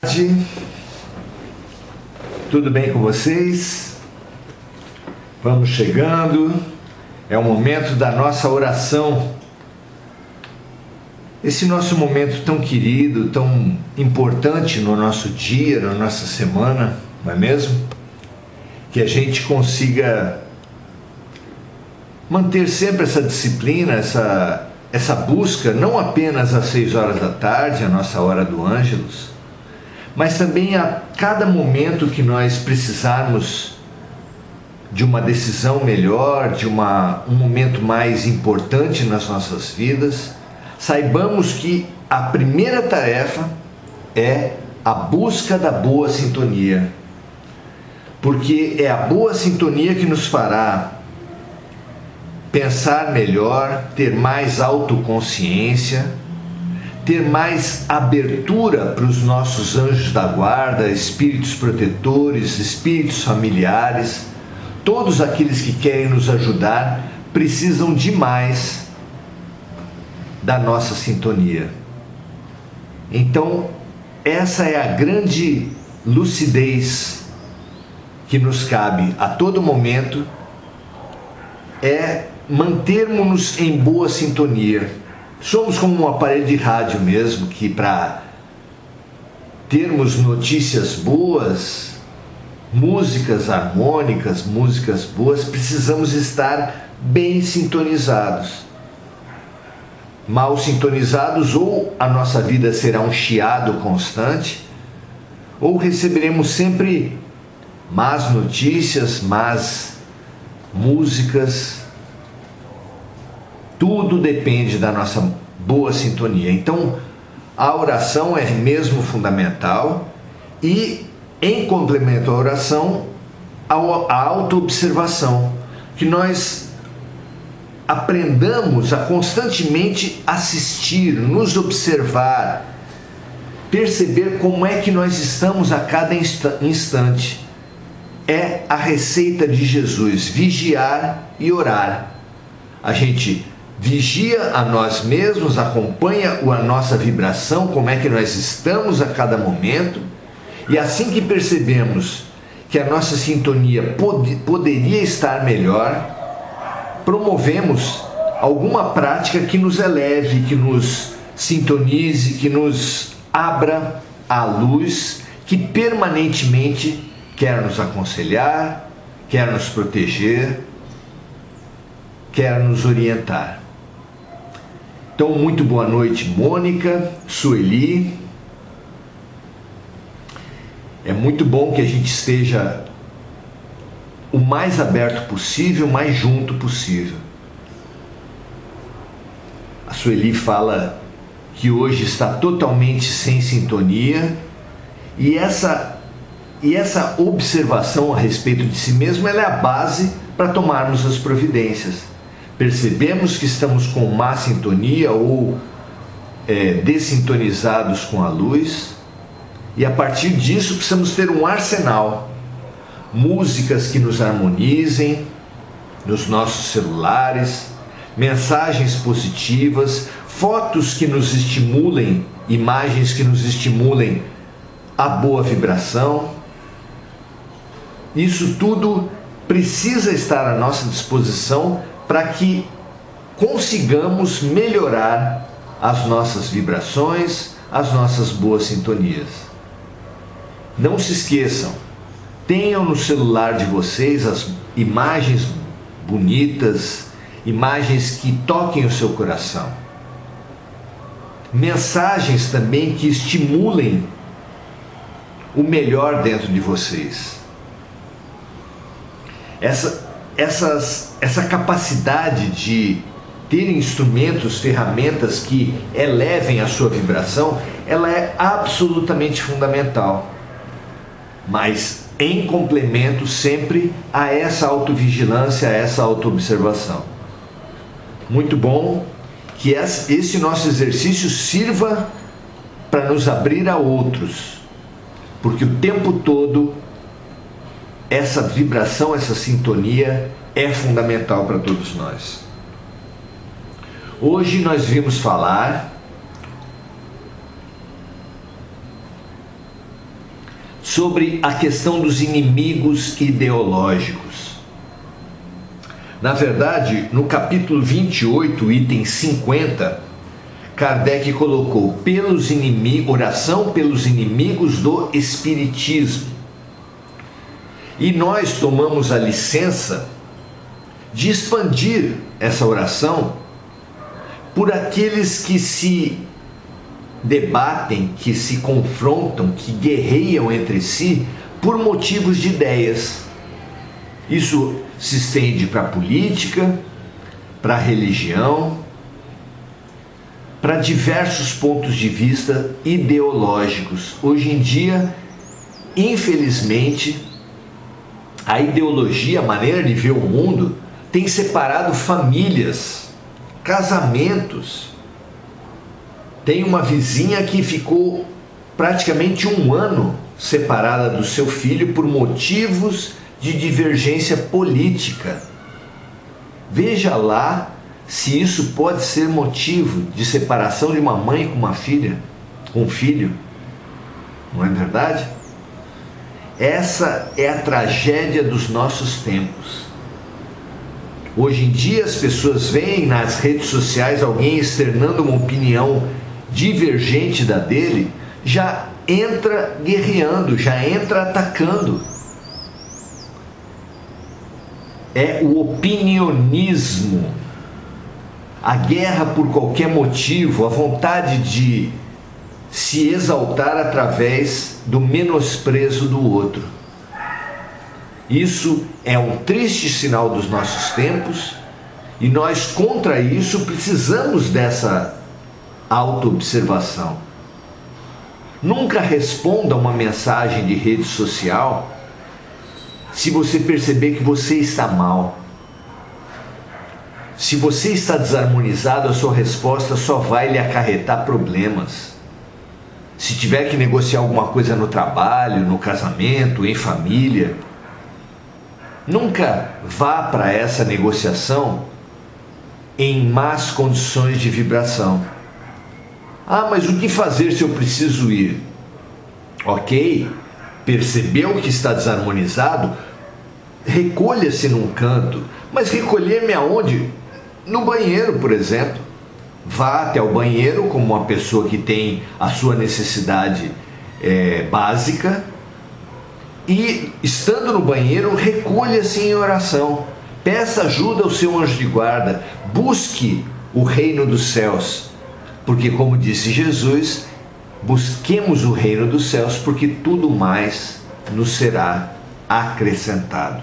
Tarde. Tudo bem com vocês? Vamos chegando, é o momento da nossa oração. Esse nosso momento tão querido, tão importante no nosso dia, na nossa semana, não é mesmo? Que a gente consiga manter sempre essa disciplina, essa busca, não apenas às 6 horas da tarde, a nossa hora do Ângelus, mas também a cada momento que nós precisarmos de uma decisão melhor, de um momento mais importante nas nossas vidas, saibamos que a primeira tarefa é a busca da boa sintonia, porque é a boa sintonia que nos fará pensar melhor, ter mais autoconsciência, ter mais abertura para os nossos anjos da guarda, espíritos protetores, espíritos familiares. Todos aqueles que querem nos ajudar precisam demais da nossa sintonia. Então, essa é a grande lucidez que nos cabe a todo momento, é mantermos-nos em boa sintonia. Somos como um aparelho de rádio mesmo, que para termos notícias boas, músicas harmônicas, músicas boas, precisamos estar bem sintonizados. Mal sintonizados, ou a nossa vida será um chiado constante, ou receberemos sempre más notícias, más músicas. Tudo depende da nossa boa sintonia. Então, a oração é mesmo fundamental e, em complemento à oração, a autoobservação, que nós aprendamos a constantemente assistir, nos observar, perceber como é que nós estamos a cada instante. É a receita de Jesus, vigiar e orar. A gente vigia a nós mesmos, acompanha a nossa vibração, como é que nós estamos a cada momento, e assim que percebemos que a nossa sintonia poderia estar melhor, promovemos alguma prática que nos eleve, que nos sintonize, que nos abra à luz, que permanentemente quer nos aconselhar, quer nos proteger, quer nos orientar. Então, muito boa noite, Mônica, Sueli. É muito bom que a gente esteja o mais aberto possível, o mais junto possível. A Sueli fala que hoje está totalmente sem sintonia, e essa observação a respeito de si mesmo, ela é a base para tomarmos as providências. Percebemos que estamos com má sintonia ou dessintonizados com a luz, e a partir disso precisamos ter um arsenal, músicas que nos harmonizem nos nossos celulares, mensagens positivas, fotos que nos estimulem, imagens que nos estimulem a boa vibração. Isso tudo precisa estar à nossa disposição para que consigamos melhorar as nossas vibrações, as nossas boas sintonias. Não se esqueçam, tenham no celular de vocês as imagens bonitas, imagens que toquem o seu coração. Mensagens também que estimulem o melhor dentro de vocês. Essa capacidade de ter instrumentos, ferramentas que elevem a sua vibração, ela é absolutamente fundamental. Mas em complemento sempre a essa autovigilância, a essa autoobservação. Muito bom que esse nosso exercício sirva para nos abrir a outros, porque o tempo todo essa vibração, essa sintonia é fundamental para todos nós. Hoje nós vimos falar sobre a questão dos inimigos ideológicos. Na verdade, no capítulo 28, item 50, Kardec colocou oração pelos inimigos do Espiritismo. E nós tomamos a licença de expandir essa oração por aqueles que se debatem, que se confrontam, que guerreiam entre si por motivos de ideias. Isso se estende para a política, para a religião, para diversos pontos de vista ideológicos. Hoje em dia, infelizmente, a ideologia, a maneira de ver o mundo, tem separado famílias, casamentos. Tem uma vizinha que ficou praticamente 1 ano separada do seu filho por motivos de divergência política. Veja lá se isso pode ser motivo de separação de uma mãe com uma filha, com um filho. Não é verdade? Essa é a tragédia dos nossos tempos. Hoje em dia as pessoas veem nas redes sociais alguém externando uma opinião divergente da dele, já entra guerreando, já entra atacando. É o opinionismo, a guerra por qualquer motivo, a vontade de se exaltar através do menosprezo do outro. Isso é um triste sinal dos nossos tempos e nós, contra isso, precisamos dessa autoobservação. Nunca responda uma mensagem de rede social se você perceber que você está mal. Se você está desarmonizado, a sua resposta só vai lhe acarretar problemas. Se tiver que negociar alguma coisa no trabalho, no casamento, em família, nunca vá para essa negociação em más condições de vibração. Ah, mas o que fazer se eu preciso ir? Ok, percebeu que está desarmonizado? Recolha-se num canto. Mas recolher-me aonde? No banheiro, por exemplo. Vá até o banheiro como uma pessoa que tem a sua necessidade básica e, estando no banheiro, recolha-se em oração. Peça ajuda ao seu anjo de guarda. Busque o reino dos céus. Porque, como disse Jesus, busquemos o reino dos céus, porque tudo mais nos será acrescentado.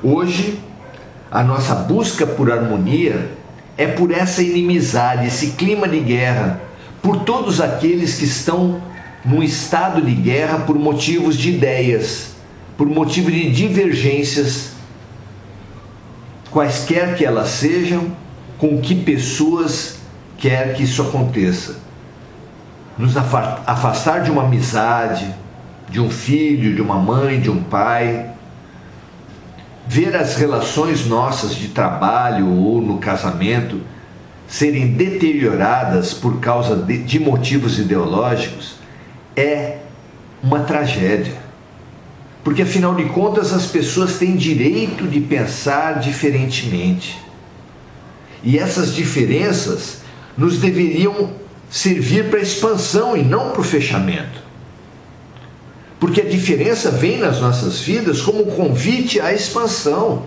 Hoje, a nossa busca por harmonia é por essa inimizade, esse clima de guerra, por todos aqueles que estão num estado de guerra por motivos de ideias, por motivo de divergências, quaisquer que elas sejam, com que pessoas quer que isso aconteça. Nos afastar de uma amizade, de um filho, de uma mãe, de um pai, ver as relações nossas de trabalho ou no casamento serem deterioradas por causa de motivos ideológicos é uma tragédia. Porque, afinal de contas, as pessoas têm direito de pensar diferentemente. E essas diferenças nos deveriam servir para a expansão e não para o fechamento. Porque a diferença vem nas nossas vidas como um convite à expansão.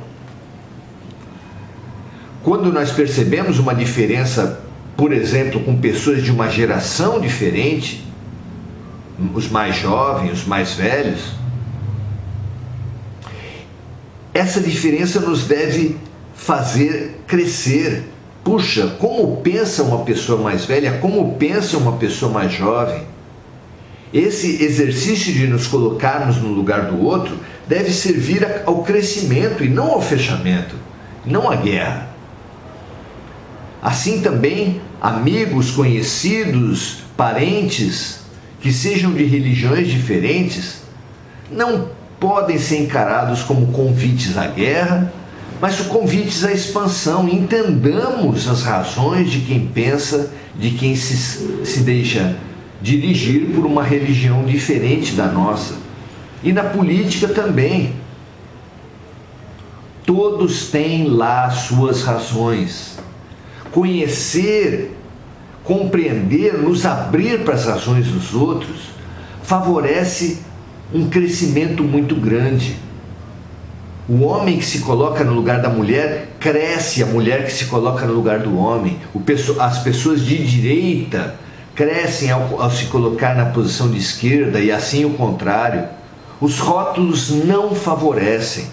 Quando nós percebemos uma diferença, por exemplo, com pessoas de uma geração diferente, os mais jovens, os mais velhos, essa diferença nos deve fazer crescer. Puxa, como pensa uma pessoa mais velha, como pensa uma pessoa mais jovem? Esse exercício de nos colocarmos no lugar do outro deve servir ao crescimento e não ao fechamento, não à guerra. Assim também, amigos, conhecidos, parentes, que sejam de religiões diferentes, não podem ser encarados como convites à guerra, mas convites à expansão. Entendamos as razões de quem pensa, de quem se deixa dirigir por uma religião diferente da nossa. E na política também. Todos têm lá suas razões. Conhecer, compreender, nos abrir para as razões dos outros, favorece um crescimento muito grande. O homem que se coloca no lugar da mulher, cresce a mulher que se coloca no lugar do homem. As pessoas de direita crescem ao se colocar na posição de esquerda e assim o contrário. Os rótulos não favorecem.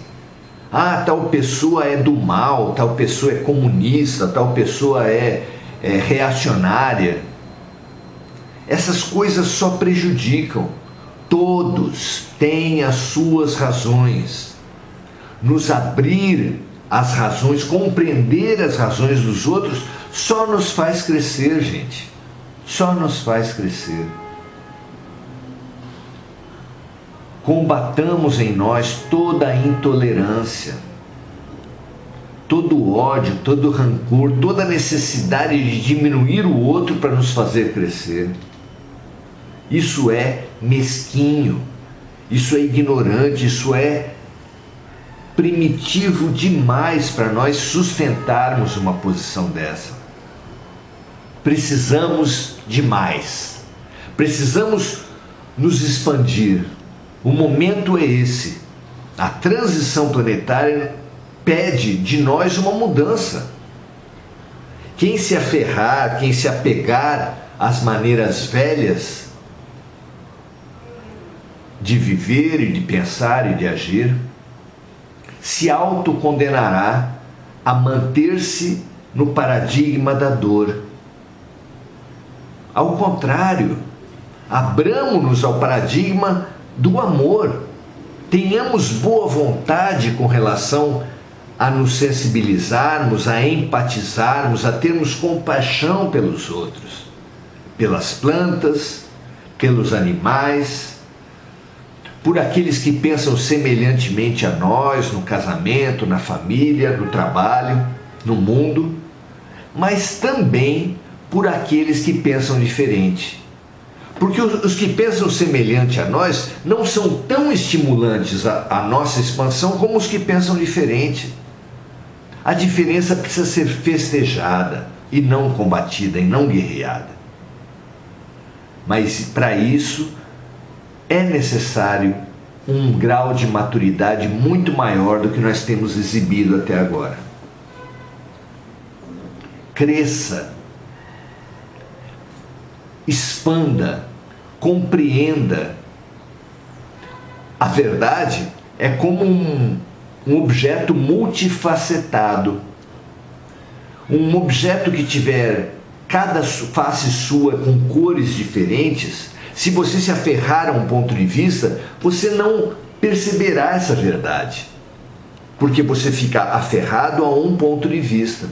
Ah, tal pessoa é do mal, tal pessoa é comunista, tal pessoa é reacionária. Essas coisas só prejudicam. Todos têm as suas razões. Nos abrir às razões, compreender as razões dos outros, só nos faz crescer, gente. Só nos faz crescer. Combatamos em nós toda a intolerância, todo o ódio, todo o rancor, toda a necessidade de diminuir o outro para nos fazer crescer. Isso é mesquinho, isso é ignorante, isso é primitivo demais para nós sustentarmos uma posição dessa. Precisamos de mais, precisamos nos expandir. O momento é esse. A transição planetária pede de nós uma mudança. Quem se aferrar, quem se apegar às maneiras velhas de viver e de pensar e de agir, se autocondenará a manter-se no paradigma da dor. Ao contrário, abramos-nos ao paradigma do amor. Tenhamos boa vontade com relação a nos sensibilizarmos, a empatizarmos, a termos compaixão pelos outros, pelas plantas, pelos animais, por aqueles que pensam semelhantemente a nós, no casamento, na família, no trabalho, no mundo, mas também por aqueles que pensam diferente. Porque os que pensam semelhante a nós não são tão estimulantes à nossa expansão como os que pensam diferente. A diferença precisa ser festejada e não combatida e não guerreada. Mas para isso é necessário um grau de maturidade muito maior do que nós temos exibido até agora. Cresça, expanda, compreenda. A verdade é como um objeto multifacetado. Um objeto que tiver cada face sua com cores diferentes, se você se aferrar a um ponto de vista, você não perceberá essa verdade, porque você fica aferrado a um ponto de vista.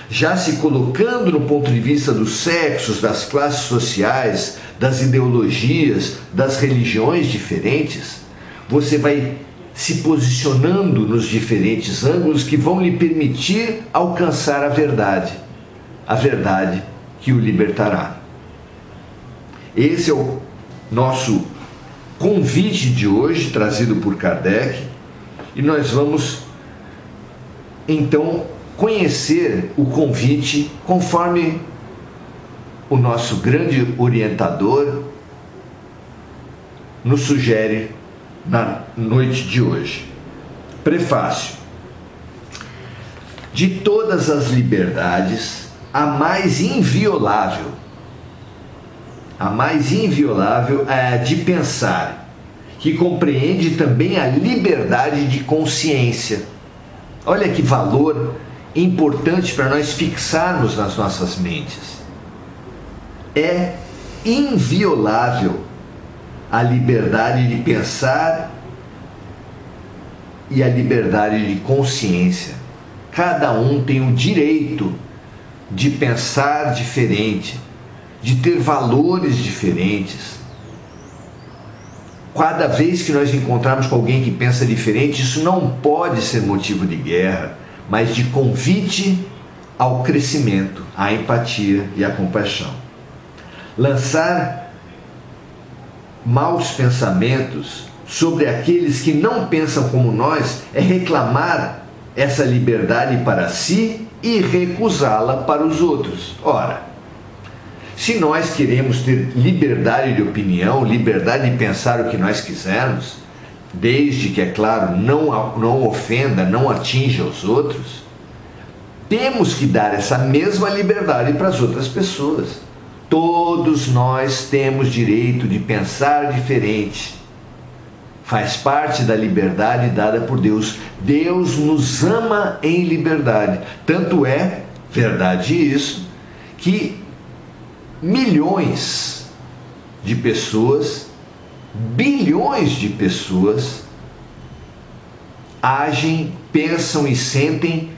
Já se colocando no ponto de vista dos sexos, das classes sociais, das ideologias, das religiões diferentes, você vai se posicionando nos diferentes ângulos que vão lhe permitir alcançar a verdade que o libertará. Esse é o nosso convite de hoje, trazido por Kardec, e nós vamos então conhecer o convite conforme o nosso grande orientador nos sugere na noite de hoje. Prefácio. De todas as liberdades, a mais inviolável é a de pensar, que compreende também a liberdade de consciência. Olha que valor importante para nós fixarmos nas nossas mentes. É inviolável a liberdade de pensar e a liberdade de consciência. Cada um tem o direito de pensar diferente, de ter valores diferentes. Cada vez que nós encontrarmos com alguém que pensa diferente, isso não pode ser motivo de guerra, mas de convite ao crescimento, à empatia e à compaixão. Lançar maus pensamentos sobre aqueles que não pensam como nós é reclamar essa liberdade para si e recusá-la para os outros. Ora, se nós queremos ter liberdade de opinião, liberdade de pensar o que nós quisermos, desde que, é claro, não ofenda, não atinja os outros, temos que dar essa mesma liberdade para as outras pessoas. Todos nós temos direito de pensar diferente. Faz parte da liberdade dada por Deus. Deus nos ama em liberdade. Tanto é verdade isso, que milhões de pessoas, bilhões de pessoas agem, pensam e sentem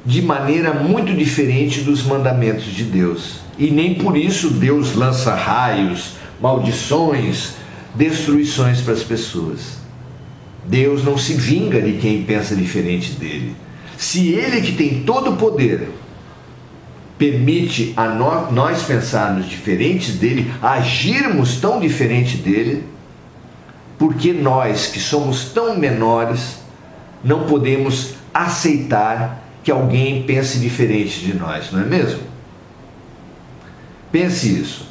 de maneira muito diferente dos mandamentos de Deus. E nem por isso Deus lança raios, maldições, destruições para as pessoas. Deus não se vinga de quem pensa diferente dele. Se ele, que tem todo o poder, permite a nós pensarmos diferentes dele, agirmos tão diferente dele, porque nós, que somos tão menores, não podemos aceitar que alguém pense diferente de nós, não é mesmo? Pense isso.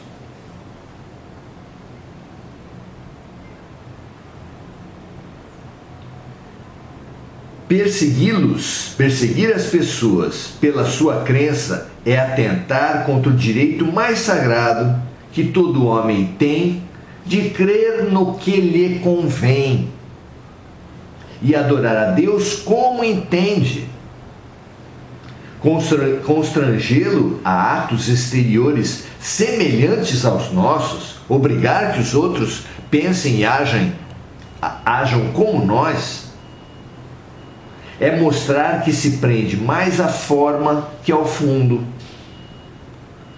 Perseguir as pessoas pela sua crença é atentar contra o direito mais sagrado que todo homem tem de crer no que lhe convém e adorar a Deus como entende. Constrangê-lo a atos exteriores semelhantes aos nossos, obrigar que os outros pensem e ajam como nós, é mostrar que se prende mais à forma que ao fundo.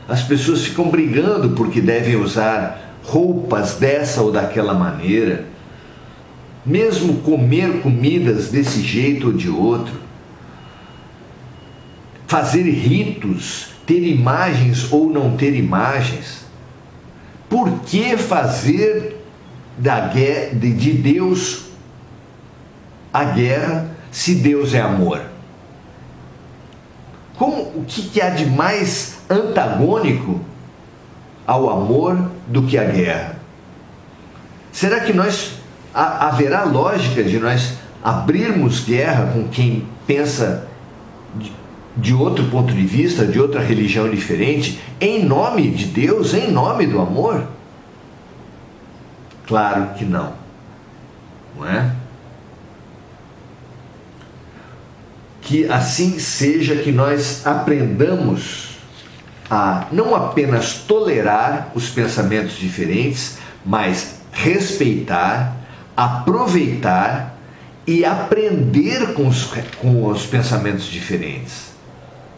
As pessoas ficam brigando porque devem usar roupas dessa ou daquela maneira, mesmo comer comidas desse jeito ou de outro, fazer ritos, ter imagens ou não ter imagens. Por que fazer de Deus a guerra se Deus é amor? O que há de mais antagônico ao amor do que a guerra? Será que haverá lógica de nós abrirmos guerra com quem pensa de outro ponto de vista, de outra religião diferente, em nome de Deus, em nome do amor? Claro que não, não é? Que assim seja, que nós aprendamos a não apenas tolerar os pensamentos diferentes, mas respeitar, aproveitar e aprender com os pensamentos diferentes.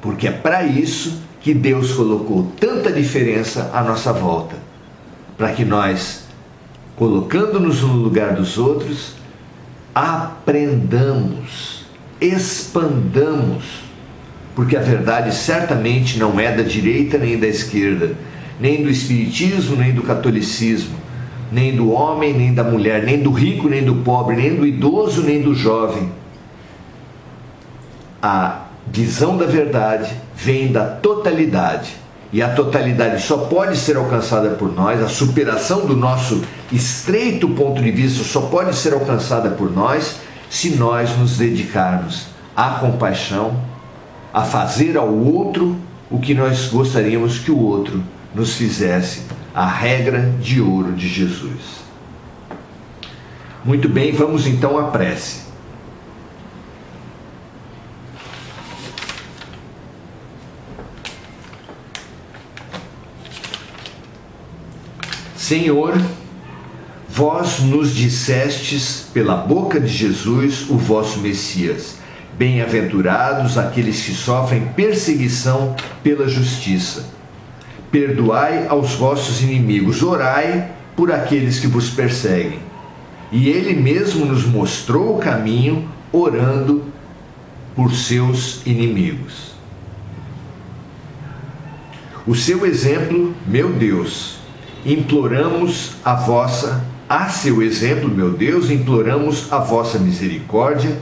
Porque é para isso que Deus colocou tanta diferença à nossa volta. Para que nós, colocando-nos no lugar dos outros, aprendamos, expandamos. Porque a verdade certamente não é da direita nem da esquerda, nem do espiritismo, nem do catolicismo, nem do homem, nem da mulher, nem do rico, nem do pobre, nem do idoso, nem do jovem. A visão da verdade vem da totalidade, e a totalidade só pode ser alcançada por nós, a superação do nosso estreito ponto de vista só pode ser alcançada por nós se nós nos dedicarmos à compaixão, a fazer ao outro o que nós gostaríamos que o outro nos fizesse, a regra de ouro de Jesus. Muito bem, vamos então à prece. Senhor, vós nos dissestes pela boca de Jesus, o vosso Messias: bem-aventurados aqueles que sofrem perseguição pela justiça. Perdoai aos vossos inimigos, orai por aqueles que vos perseguem. E ele mesmo nos mostrou o caminho, orando por seus inimigos. O seu exemplo, meu Deus, imploramos a seu exemplo, meu Deus, imploramos a vossa misericórdia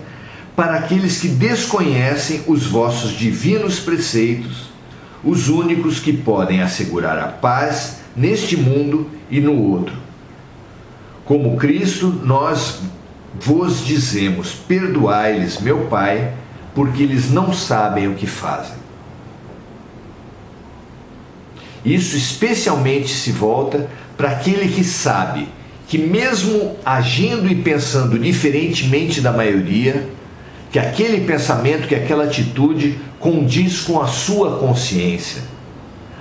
para aqueles que desconhecem os vossos divinos preceitos, os únicos que podem assegurar a paz neste mundo e no outro. Como Cristo, nós vos dizemos: perdoai-lhes, meu Pai, porque eles não sabem o que fazem. Isso especialmente se volta para aquele que sabe que, mesmo agindo e pensando diferentemente da maioria, que aquele pensamento, que aquela atitude condiz com a sua consciência.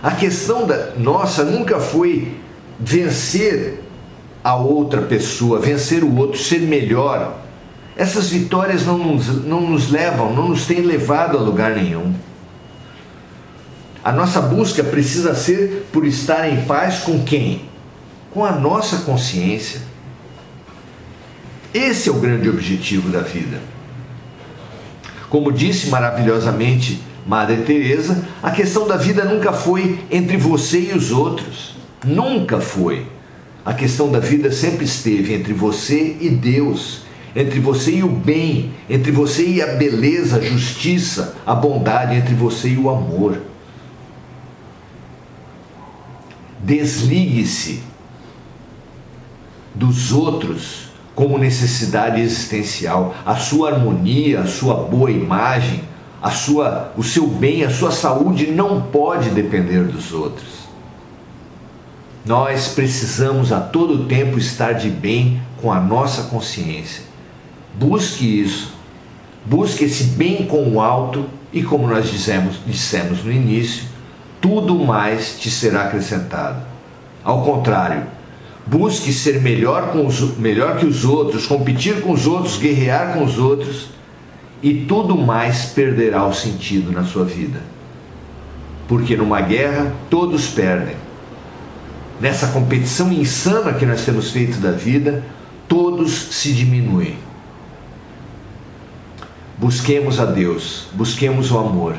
A questão nossa nunca foi vencer a outra pessoa, vencer o outro, ser melhor. Essas vitórias não nos levam, não nos têm levado a lugar nenhum. A nossa busca precisa ser por estar em paz com quem? Com a nossa consciência. Esse é o grande objetivo da vida. Como disse maravilhosamente Madre Teresa, a questão da vida nunca foi entre você e os outros. Nunca foi. A questão da vida sempre esteve entre você e Deus, entre você e o bem, entre você e a beleza, a justiça, a bondade, entre você e o amor. Desligue-se dos outros como necessidade existencial. A sua harmonia, a sua boa imagem, o seu bem, a sua saúde não pode depender dos outros. Nós precisamos a todo tempo estar de bem com a nossa consciência. Busque isso. Busque esse bem com o alto e, como nós dissemos no início, tudo mais te será acrescentado. Ao contrário, busque ser melhor que os outros, competir com os outros, guerrear com os outros, e tudo mais perderá o sentido na sua vida. Porque numa guerra todos perdem. Nessa competição insana que nós temos feito da vida, todos se diminuem. Busquemos a Deus, busquemos o amor,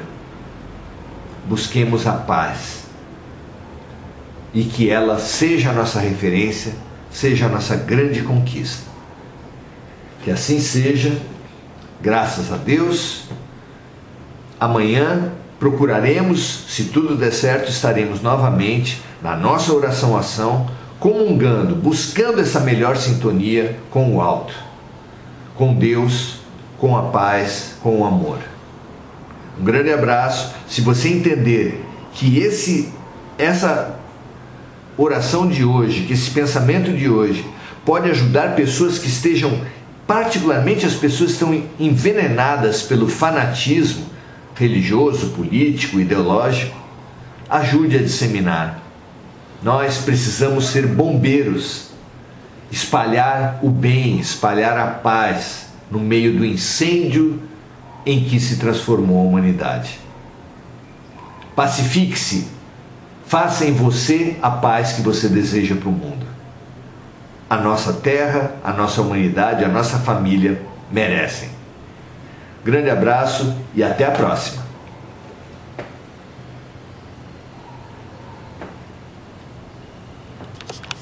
busquemos a paz, e que ela seja a nossa referência, seja a nossa grande conquista. Que assim seja, graças a Deus. Amanhã procuraremos, se tudo der certo, estaremos novamente na nossa oração-ação, comungando, buscando essa melhor sintonia com o alto, com Deus, com a paz, com o amor. Um grande abraço. Se você entender que essa oração de hoje, que esse pensamento de hoje pode ajudar pessoas que estejam, particularmente as pessoas que estão envenenadas pelo fanatismo religioso, político, ideológico, ajude a disseminar. Nós precisamos ser bombeiros, espalhar o bem, espalhar a paz no meio do incêndio em que se transformou a humanidade. Pacifique-se, faça em você a paz que você deseja para o mundo. A nossa terra, a nossa humanidade, a nossa família merecem. Grande abraço e até a próxima.